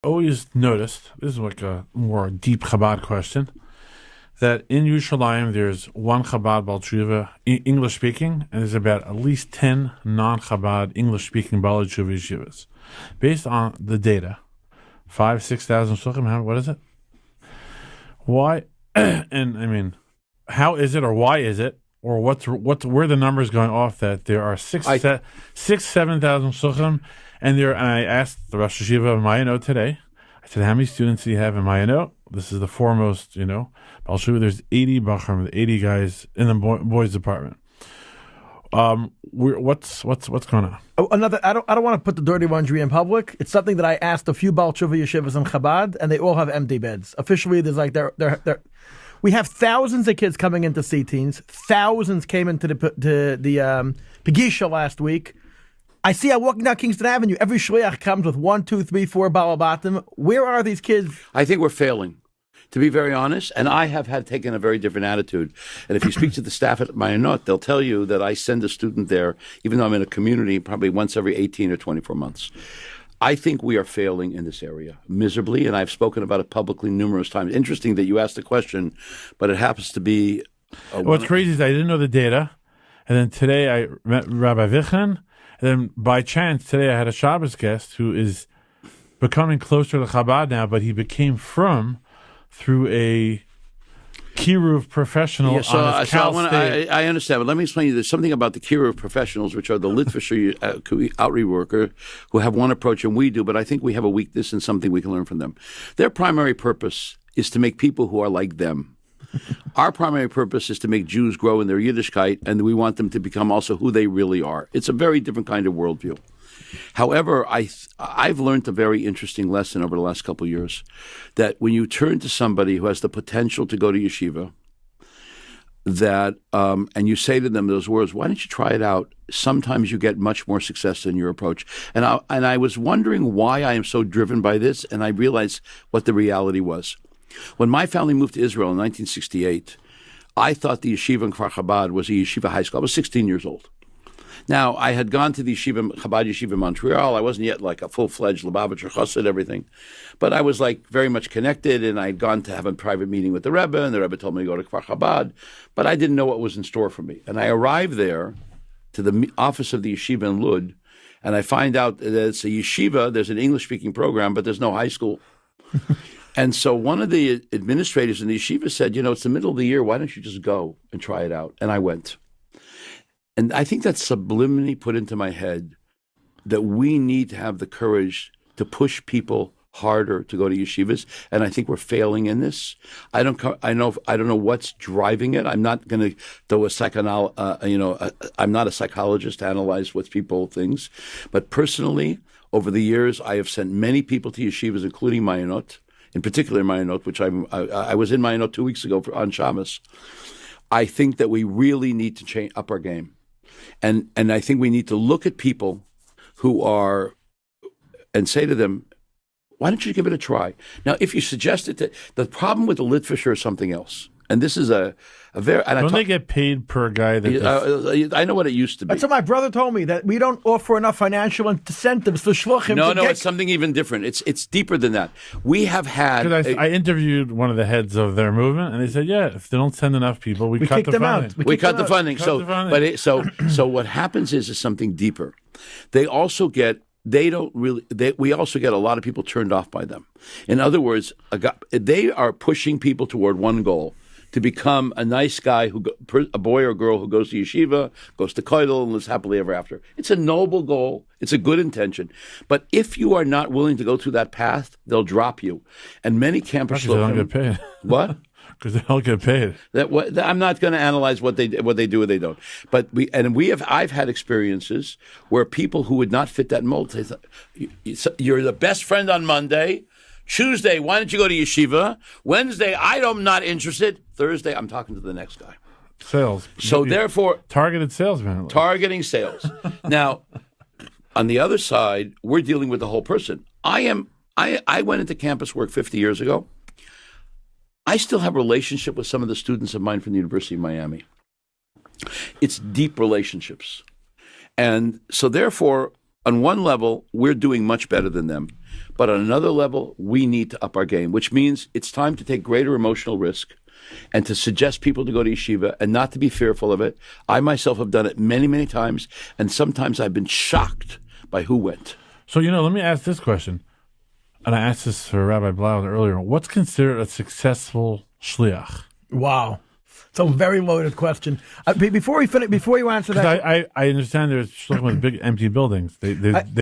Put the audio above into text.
always noticed, this is like a more deep Chabad question, that in Yerushalayim there's one Chabad Baal Tshuva English speaking, and there's about at least 10 non-Chabad English speaking Baal Tshuva yeshivas. Based on the data, 6,000 Shluchim, what is it? Why? And I mean, how is it, or why is it, or where the numbers going off that there are 7,000 Shluchim, and I asked the Rosh Yeshiva of Mayanot today. I said, how many students do you have in Mayanot? This is the foremost, Baal Tshuva. There's 80 Bachram, 80 guys in the boys department. What's going on? I don't want to put the dirty laundry in public. It's something that I asked a few Baal Tshuva yeshivas in Chabad, and they all have empty beds. Officially, there's like we have thousands of kids coming into C-teens. Thousands came into the Pegisha last week. I see I'm walking down Kingston Avenue. Every shliach comes with 1, 2, 3, 4 balabatim. Where are these kids? I think we're failing, to be very honest. And I have taken a very different attitude. And if you speak to the staff at Mayanot, they'll tell you that I send a student there, even though I'm in a community, probably once every 18 or 24 months. I think we are failing in this area miserably, and I've spoken about it publicly numerous times. Interesting that you asked the question, but it happens to be... What's crazy is I didn't know the data, and then today I met Rabbi Vichen, and then by chance today I had a Shabbos guest who is becoming closer to Chabad now, but he became through a Kiruv professional on his Cal State. I understand, but let me explain to you. There's something about the Kiruv professionals, which are the Litvisher outreach worker, who have one approach and we do, but I think we have a weakness and something we can learn from them. Their primary purpose is to make people who are like them. Our primary purpose is to make Jews grow in their Yiddishkeit, and we want them to become also who they really are. It's a very different kind of worldview. However, I've learned a very interesting lesson over the last couple of years, that when you turn to somebody who has the potential to go to yeshiva, that and you say to them those words, why don't you try it out? Sometimes you get much more success in your approach. And I was wondering why I am so driven by this, and I realized what the reality was. When my family moved to Israel in 1968, I thought the yeshiva in Kfar Chabad was a yeshiva high school. I was 16 years old. Now, I had gone to the Chabad Yeshiva in Montreal. I wasn't yet like a full-fledged Lubavitcher Chassid, everything. But I was like very much connected, and I'd gone to have a private meeting with the Rebbe, and the Rebbe told me to go to Kfar Chabad. But I didn't know what was in store for me. And I arrived there to the office of the yeshiva in Lud, and I find out that it's a yeshiva, there's an English-speaking program, but there's no high school. And so one of the administrators in the yeshiva said, it's the middle of the year, why don't you just go and try it out? And I went. And I think that's subliminally put into my head that we need to have the courage to push people harder to go to yeshivas, and I think we're failing in this. I don't know what's driving it. I'm not going to do I'm not a psychologist to analyze what people think, but personally, over the years, I have sent many people to yeshivas, including Mayanot, in particular Mayanot, which I was in Mayanot 2 weeks ago on Shabbos. I think that we really need to up our game. And I think we need to look at people who are, and say to them, why don't you give it a try? Now, if you suggest it, the problem with the Litvisher is something else. And this is a very... Don't they get paid per guy? I know what it used to be. That's what my brother told me, that we don't offer enough financial incentives for Shluchim. No, it's something even different. It's deeper than that. We have had... I interviewed one of the heads of their movement, and they said, if they don't send enough people, we cut the funding. We cut the funding. So what happens is something deeper. They also get... we also get a lot of people turned off by them. In other words, they are pushing people toward one goal, to become a nice guy, a boy or girl who goes to yeshiva, goes to kollel, and lives happily ever after. It's a noble goal. It's a good intention. But if you are not willing to go through that path, they'll drop you. And many campus Shluchim... They don't get paid. What? Because they don't get paid. I'm not going to analyze what they do or they don't. But I've had experiences where people who would not fit that mold, they thought, you're the best friend on Monday. Tuesday, why don't you go to yeshiva? Wednesday, I'm not interested. Thursday, I'm talking to the next guy. Sales. So therefore... Targeted salesman. Targeting sales. Now, on the other side, we're dealing with the whole person. I went into campus work 50 years ago. I still have a relationship with some of the students of mine from the University of Miami. It's deep relationships. And so therefore, on one level, we're doing much better than them. But on another level, we need to up our game, which means it's time to take greater emotional risk and to suggest people to go to yeshiva and not to be fearful of it. I myself have done it many, many times, and sometimes I've been shocked by who went. So, let me ask this question. And I asked this for Rabbi Blau earlier. What's considered a successful shliach? Wow. It's a very loaded question. Before you answer that, I understand there's shluchim with big empty buildings. They